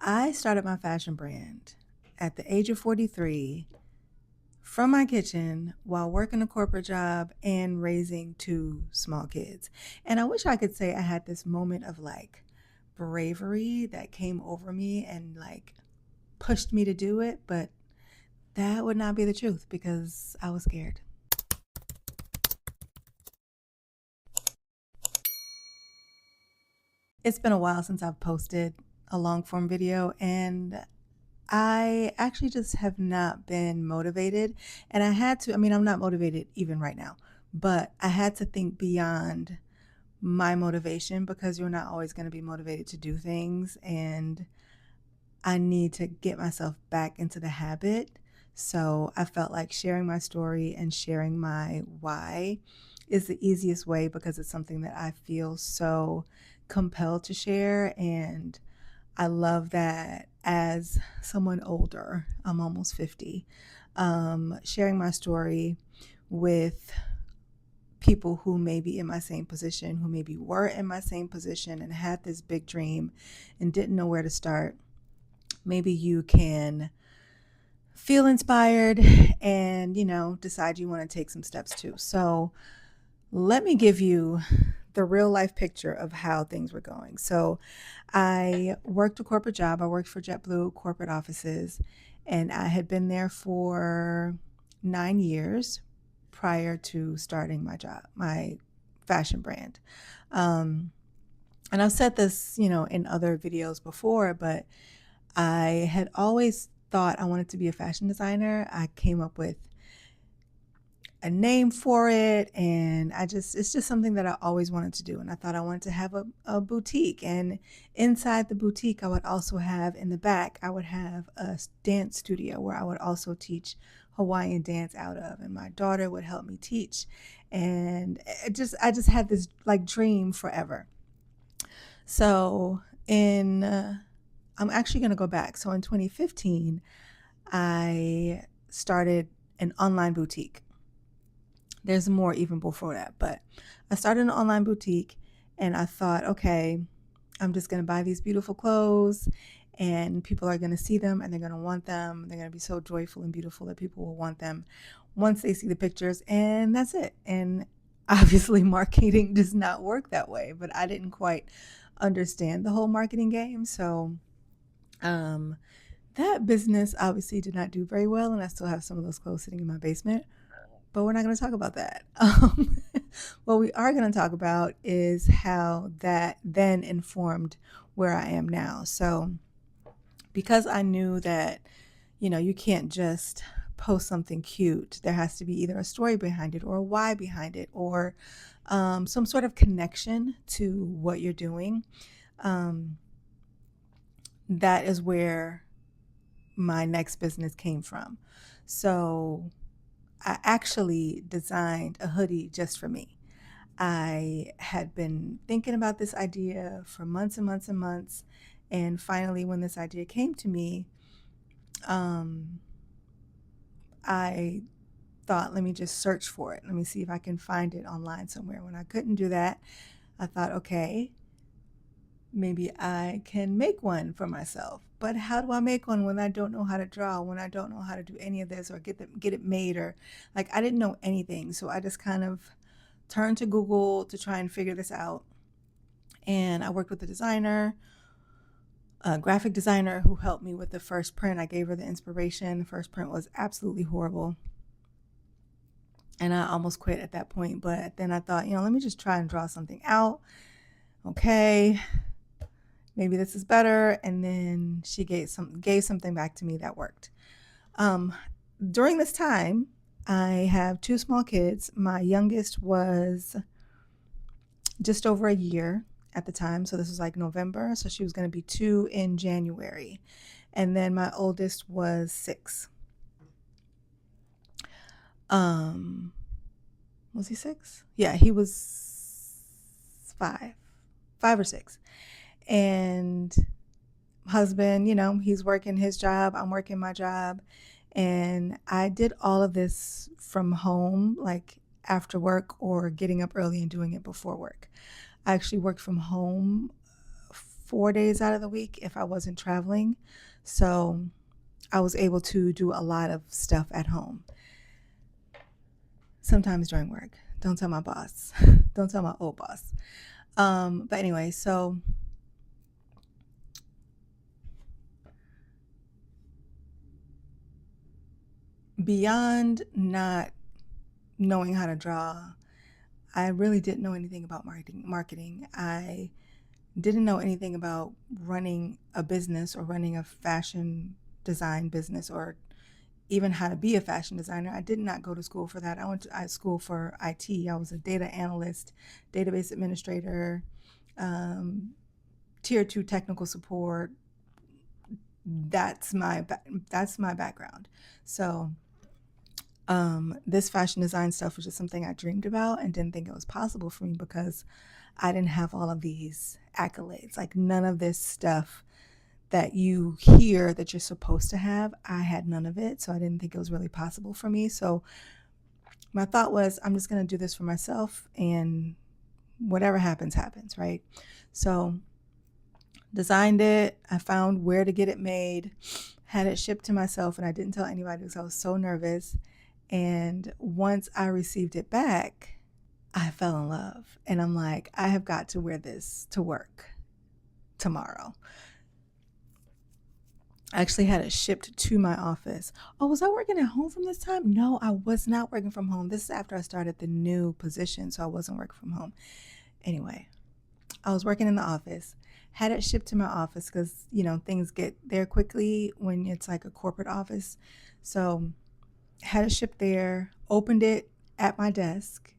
I started my fashion brand at the age of 43 from my kitchen while working a corporate job and raising two small kids. And I wish I could say I had this moment of like bravery that came over me and like pushed me to do it, but that would not be the truth because I was scared. It's been a while since I've posted a long form video, and I actually just have not been motivated. And I had to, I mean, I'm not motivated even right now, but I had to think beyond my motivation because you're not always going to be motivated to do things. And I need to get myself back into the habit. So I felt like sharing my story and sharing my why is the easiest way because it's something that I feel so compelled to share. And I love that as someone older, I'm almost 50, sharing my story with people who may be in my same position, who maybe were in my same position and had this big dream and didn't know where to start. Maybe you can feel inspired and, decide you want to take some steps too. So let me give you the real life picture of how things were going. So I worked a corporate job. I worked for JetBlue corporate offices, and I had been there for 9 years prior to starting my job, my fashion brand. Um, and I've said this, in other videos before, but I had always thought I wanted to be a fashion designer. I came up with a name for it, and it's just something that I always wanted to do. And I thought I wanted to have a boutique, and inside the boutique I would also have, in the back I would have a dance studio where I would also teach Hawaiian dance out of, and my daughter would help me teach. And I just had this like dream forever. So in I'm actually going to go back. So in 2015 I started an online boutique. There's more even before that, but I started an online boutique, and I thought, okay, I'm just going to buy these beautiful clothes and people are going to see them and they're going to want them. They're going to be so joyful and beautiful that people will want them once they see the pictures, and that's it. And obviously marketing does not work that way, but I didn't quite understand the whole marketing game. So um, that business obviously did not do very well, and I still have some of those clothes sitting in my basement, but we're not going to talk about that. What we are going to talk about is how that then informed where I am now. So, because I knew that, you can't just post something cute, there has to be either a story behind it or a why behind it or some sort of connection to what you're doing. Um, that is where my next business came from. So, I actually designed a hoodie just for me. I had been thinking about this idea for months and months and months. And finally, when this idea came to me, um, I thought, let me just search for it. Let me see if I can find it online somewhere. When I couldn't do that, I thought, okay, maybe I can make one for myself. But how do I make one when I don't know how to draw, when I don't know how to do any of this or get it made, or like I didn't know anything. So I just kind of turned to Google to try and figure this out. And I worked with a designer, a graphic designer, who helped me with the first print. I gave her the inspiration. The first print was absolutely horrible. And I almost quit at that point. But then I thought, let me just try and draw something out. Okay, maybe this is better. And then she gave something back to me that worked. Um, During this time, I have two small kids. My youngest was just over a year at the time. So this was like November. So she was going to be 2 in January. And then my oldest was 6. Um, was he 6? Yeah, he was 5, 5 or 6. And husband, he's working his job. I'm working my job. And I did all of this from home, like after work or getting up early and doing it before work. I actually worked from home 4 days out of the week if I wasn't traveling. So I was able to do a lot of stuff at home, sometimes during work. Don't tell my boss. Don't tell my old boss. But anyway, so beyond not knowing how to draw, I really didn't know anything about marketing. I didn't know anything about running a business or running a fashion design business or even how to be a fashion designer. I did not go to school for that. I went to school for IT. I was a data analyst, database administrator, tier 2 technical support. That's my background. So this fashion design stuff was just something I dreamed about and didn't think it was possible for me because I didn't have all of these accolades. Like none of this stuff that you hear that you're supposed to have, I had none of it. So I didn't think it was really possible for me. So my thought was, I'm just going to do this for myself and whatever happens, happens, right? So designed it. I found where to get it made, had it shipped to myself, and I didn't tell anybody because I was so nervous. And once I received it back, I fell in love. And I'm like, I have got to wear this to work tomorrow. I actually had it shipped to my office. Oh, was I working at home from this time? No, I was not working from home. This is after I started the new position, so I wasn't working from home. Anyway, I was working in the office, had it shipped to my office because, things get there quickly when it's like a corporate office. So had it shipped there, opened it at my desk,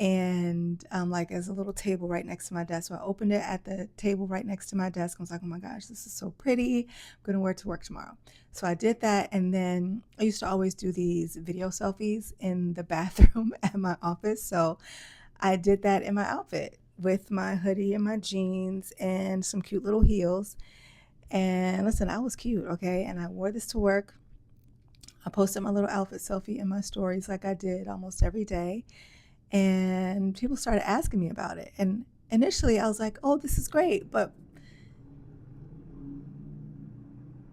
and like there's a little table right next to my desk. So I opened it at the table right next to my desk. I was like, oh my gosh, this is so pretty. I'm going to wear it to work tomorrow. So I did that. And then I used to always do these video selfies in the bathroom at my office. So I did that in my outfit with my hoodie and my jeans and some cute little heels. And listen, I was cute, okay? And I wore this to work. I posted my little outfit selfie in my stories like I did almost every day. And people started asking me about it. And initially I was like, oh, this is great. But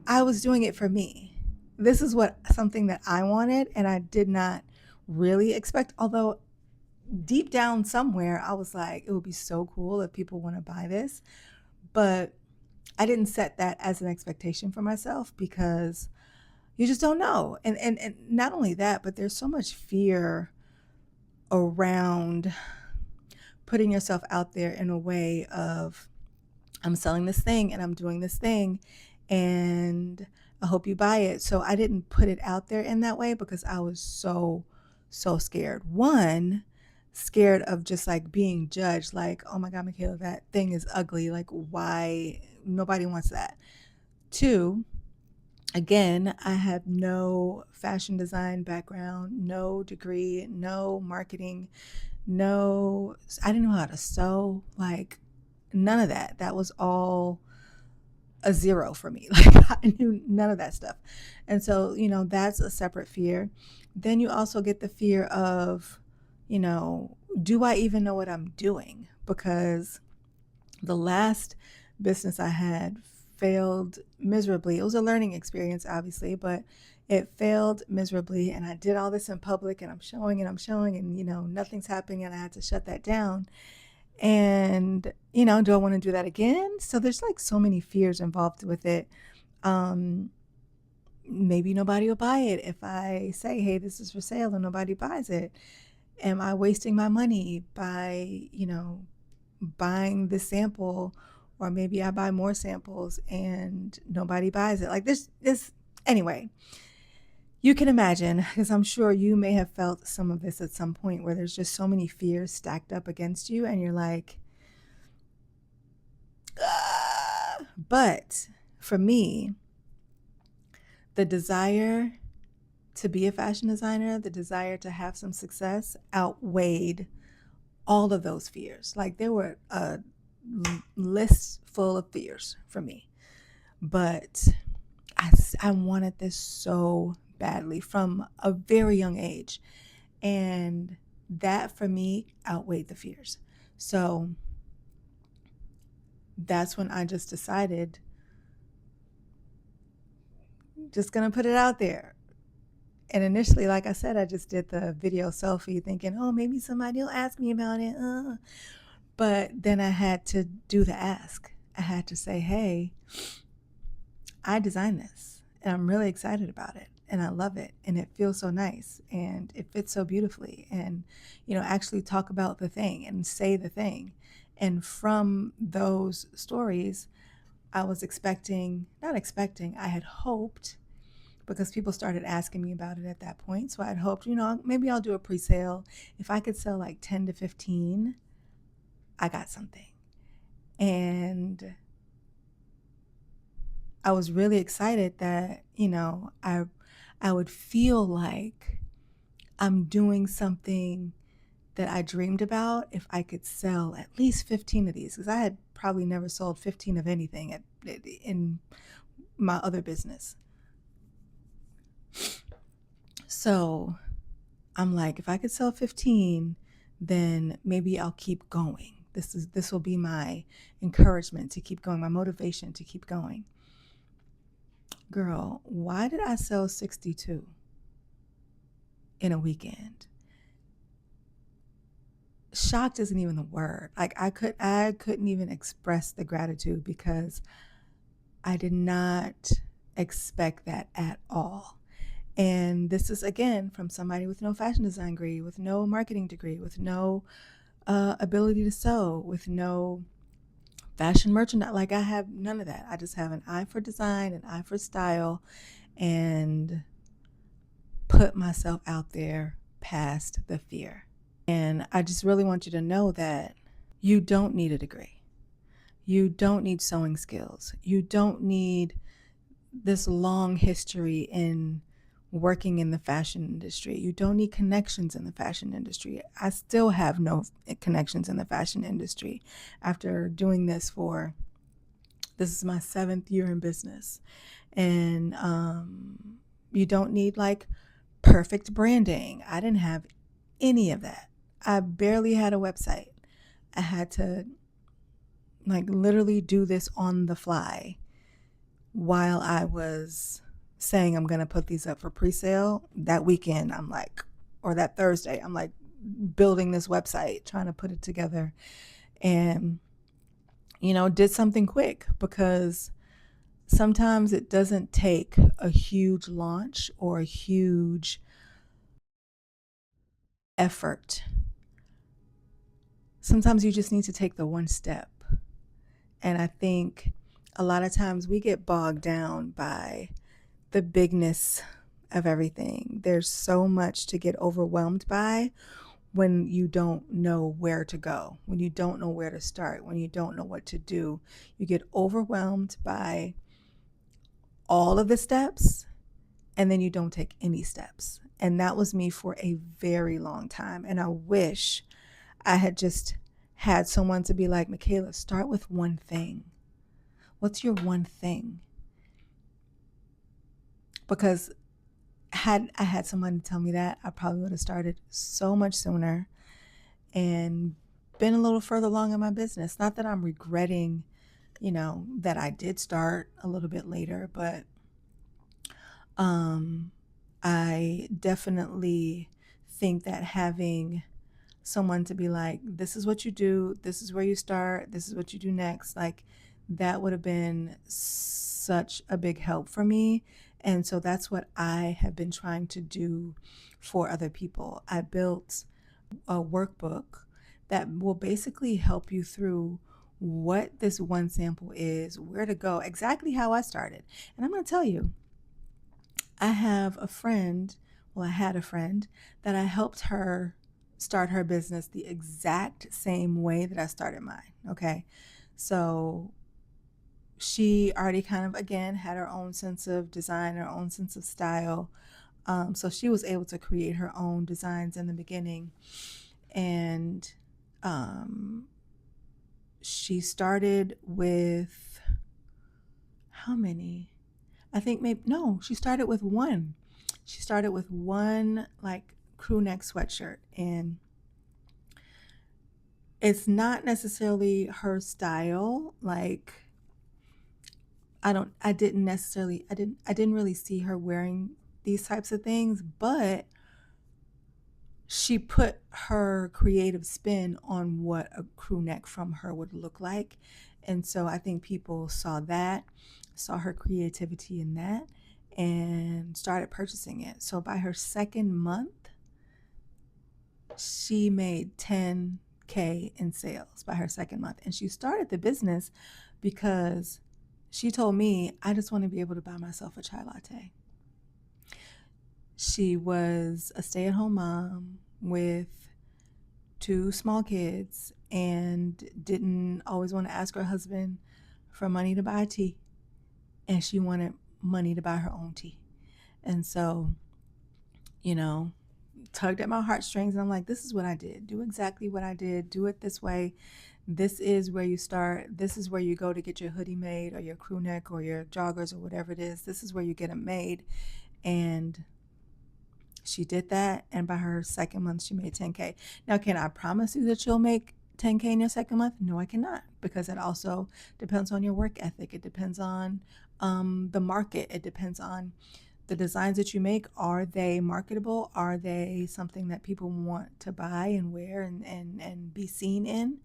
I was doing it for me. This is something that I wanted. And I did not really expect, although deep down somewhere, I was like, it would be so cool if people want to buy this. But I didn't set that as an expectation for myself because you just don't know. And not only that, but there's so much fear around putting yourself out there in a way of, I'm selling this thing and I'm doing this thing and I hope you buy it. So I didn't put it out there in that way because I was so scared. One, scared of just like being judged, like, oh my God, Michaela, that thing is ugly. Like, why? Nobody wants that. Two, again, I have no fashion design background, no degree, no marketing, I didn't know how to sew, like none of that. That was all a zero for me. Like I knew none of that stuff. And so, that's a separate fear. Then you also get the fear of, do I even know what I'm doing? Because the last business I had failed miserably. It was a learning experience, obviously, but it failed miserably. And I did all this in public and I'm showing and, nothing's happening. And I had to shut that down. And, do I want to do that again? So there's like so many fears involved with it. Maybe nobody will buy it if I say, hey, this is for sale and nobody buys it. Am I wasting my money by, buying the sample, or maybe I buy more samples and nobody buys it? Like this anyway, you can imagine, because I'm sure you may have felt some of this at some point where there's just so many fears stacked up against you and you're like, ah. But for me, the desire to be a fashion designer, the desire to have some success outweighed all of those fears. Like there were a list full of fears for me, but I wanted this so badly from a very young age, and that for me outweighed the fears. So that's when I just decided, just gonna put it out there. And initially, like I said, I just did the video selfie thinking, oh, maybe somebody will ask me about it. But then I had to do the ask. I had to say, hey, I designed this and I'm really excited about it and I love it and it feels so nice and it fits so beautifully, and actually talk about the thing and say the thing. And from those stories, I was not expecting, I had hoped, because people started asking me about it at that point. So I had hoped, maybe I'll do a pre-sale. If I could sell like 10 to 15, I got something. And I was really excited that, I would feel like I'm doing something that I dreamed about if I could sell at least 15 of these, because I had probably never sold 15 of anything in my other business. So I'm like, if I could sell 15, then maybe I'll keep going. This will be my encouragement to keep going, my motivation to keep going. Girl, why did I sell 62 in a weekend? Shocked isn't even the word. Like I couldn't even express the gratitude, because I did not expect that at all. And this is, again, from somebody with no fashion design degree, with no marketing degree, with no ability to sew, with no fashion merchandise. Like I have none of that. I just have an eye for design, an eye for style, and put myself out there past the fear. And I just really want you to know that you don't need a degree. You don't need sewing skills. You don't need this long history in working in the fashion industry. You don't need connections in the fashion industry. I still have no connections in the fashion industry after doing this is my 7th year in business. And you don't need like perfect branding. I didn't have any of that. I barely had a website. I had to like literally do this on the fly while I was saying I'm going to put these up for pre-sale. That weekend, or that Thursday, I'm like building this website, trying to put it together, and, did something quick, because sometimes it doesn't take a huge launch or a huge effort. Sometimes you just need to take the one step. And I think a lot of times we get bogged down by the bigness of everything. There's so much to get overwhelmed by when you don't know where to go, when you don't know where to start, when you don't know what to do. You get overwhelmed by all of the steps, and then you don't take any steps. And that was me for a very long time. And I wish I had just had someone to be like, Michaela, start with one thing. What's your one thing? Because had I had someone to tell me that, I probably would have started so much sooner and been a little further along in my business. Not that I'm regretting, that I did start a little bit later, but I definitely think that having someone to be like, this is what you do, this is where you start, this is what you do next, like that would have been such a big help for me. And so that's what I have been trying to do for other people. I built a workbook that will basically help you through what this one sample is, where to go, exactly how I started. And I'm going to tell you, I had a friend that I helped her start her business the exact same way that I started mine. Okay. So she already kind of, again, had her own sense of design, her own sense of style. So she was able to create her own designs in the beginning. And she started with how many? I think she started with one. She started with one like crew neck sweatshirt, and It's not necessarily her style. Like, I didn't really see her wearing these types of things, but she put her creative spin on what a crew neck from her would look like. And so I think people saw that, saw her creativity in that, and started purchasing it. So by her second month, she made 10K in sales by her second month. And she started the business because she told me, I just want to be able to buy myself a chai latte. She was a stay at home mom with two small kids and didn't always want to ask her husband for money to buy tea. And she wanted money to buy her own tea. And so, you know, tugged at my heartstrings. And I'm like, this is what I did. Do exactly what I did. Do it this way. This is where you start. This is where you go to get your hoodie made or your crew neck or your joggers or whatever it is. This is where you get them made. And she did that. And by her second month, she made 10K. Now, can I promise you that you'll make 10K in your second month? No, I cannot, because it also depends on your work ethic. It depends on the market. It depends on the designs that you make. Are they marketable? Are they something that people want to buy and wear and be seen in?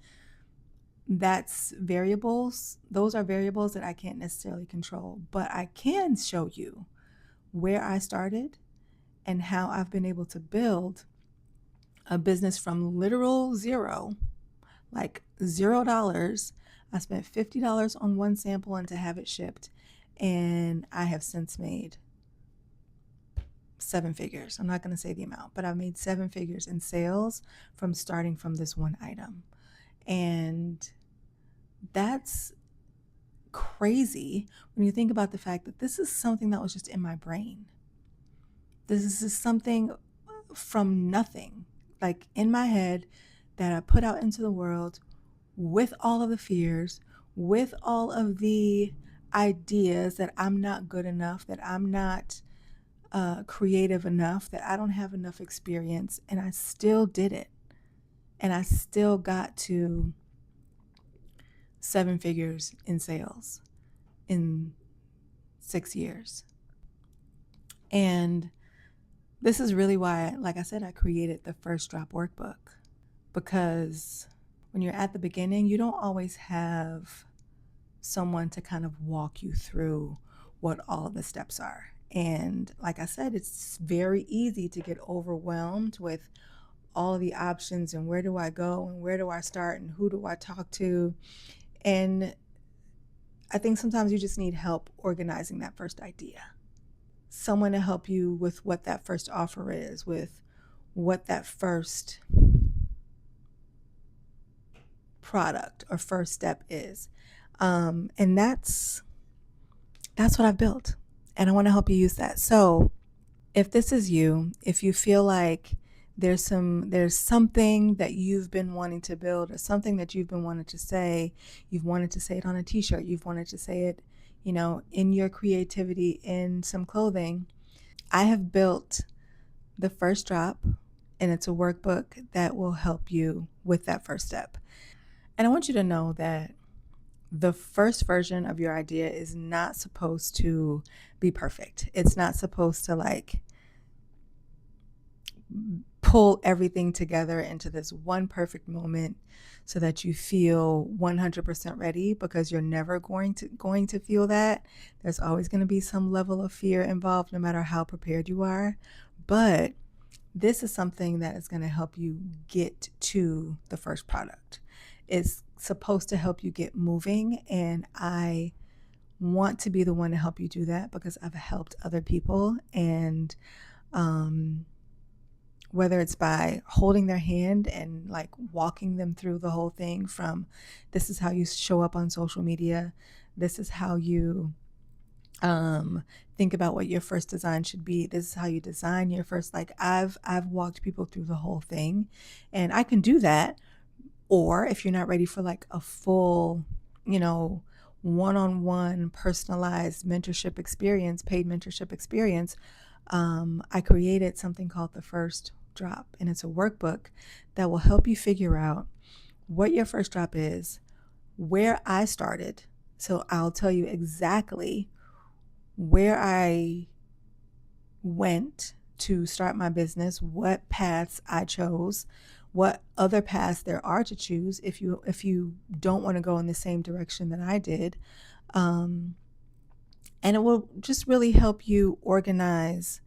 That's variables. Those are variables that I can't necessarily control, but I can show you where I started and how I've been able to build a business from literal zero, like $0. I spent $50 on one sample and to have it shipped, and I have since made seven figures. I'm not going to say the amount, but I've made seven figures in sales from starting from this one item. And that's crazy when you think about the fact that this is something that was just in my brain. This is something from nothing, like in my head, that I put out into the world with all of the fears, with all of the ideas that I'm not good enough, that I'm not creative enough, that I don't have enough experience, and I still did it. And I still got to seven figures in sales in 6 years. And this is really why, like I said, I created the First Drop workbook, because when you're at the beginning, you don't always have someone to kind of walk you through what all of the steps are. And like I said, it's very easy to get overwhelmed with all of the options and where do I go and where do I start and who do I talk to. And I think sometimes you just need help organizing that first idea. Someone to help you with what that first offer is, with what that first product or first step is. And that's what I've built. And I want to help you use that. So if this is you, if you feel like there's something that you've been wanting to build or something that you've been wanting to say, you've wanted to say it on a t-shirt, you've wanted to say it, in your creativity, in some clothing, I have built the First Drop, and it's a workbook that will help you with that first step. And I want you to know that the first version of your idea is not supposed to be perfect. It's not supposed to pull everything together into this one perfect moment so that you feel 100% ready, because you're never going to feel that. There's always going to be some level of fear involved no matter how prepared you are. But this is something that is going to help you get to the first product. It's supposed to help you get moving, and I want to be the one to help you do that because I've helped other people. And whether it's by holding their hand and walking them through the whole thing, from this is how you show up on social media, this is how you think about what your first design should be, this is how you design your first, I've walked people through the whole thing, and I can do that. Or if you're not ready for a full, one-on-one personalized mentorship experience, paid mentorship experience, I created something called the First Drop, and it's a workbook that will help you figure out what your first drop is, where I started. So I'll tell you exactly where I went to start my business, what paths I chose, what other paths there are to choose if you don't want to go in the same direction that I did. Um, and it will just really help you organize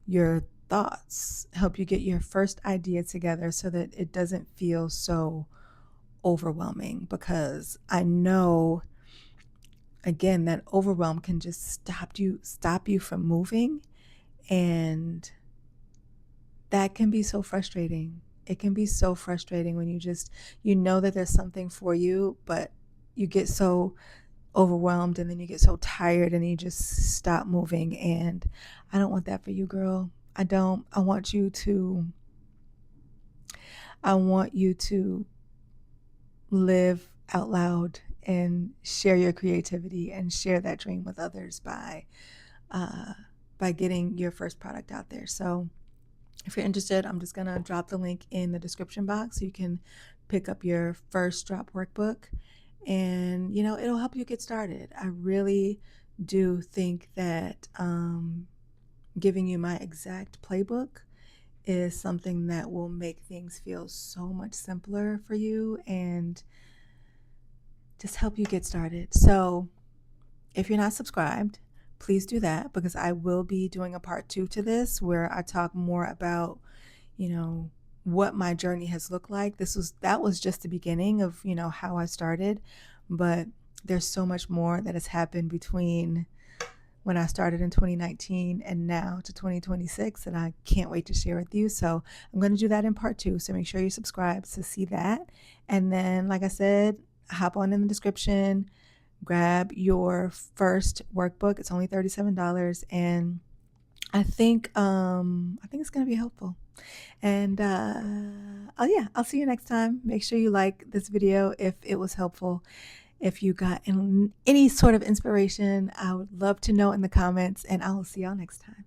your thoughts, help you get your first idea together so that it doesn't feel so overwhelming, because I know, again, that overwhelm can just stop you from moving, and that can be so frustrating. It can be so frustrating when you know that there's something for you, but you get so overwhelmed and then you get so tired and you just stop moving. And I don't want that for you, girl. I don't. I want you to live out loud and share your creativity and share that dream with others uh, by getting your first product out there. So if you're interested, I'm just going to drop the link in the description box so you can pick up your first drop workbook, and it'll help you get started. I really do think that giving you my exact playbook is something that will make things feel so much simpler for you and just help you get started. So if you're not subscribed, please do that, because I will be doing a part 2 to this where I talk more about, what my journey has looked like. That was just the beginning of, how I started, but there's so much more that has happened between when I started in 2019 and now to 2026, and I can't wait to share with you. So I'm going to do that in part 2. So make sure you subscribe to see that. And then, like I said, hop on in the description, grab your first workbook. It's only $37, and I think it's going to be helpful. And oh yeah, I'll see you next time. Make sure you like this video if it was helpful. If you got any sort of inspiration, I would love to know in the comments, and I will see y'all next time.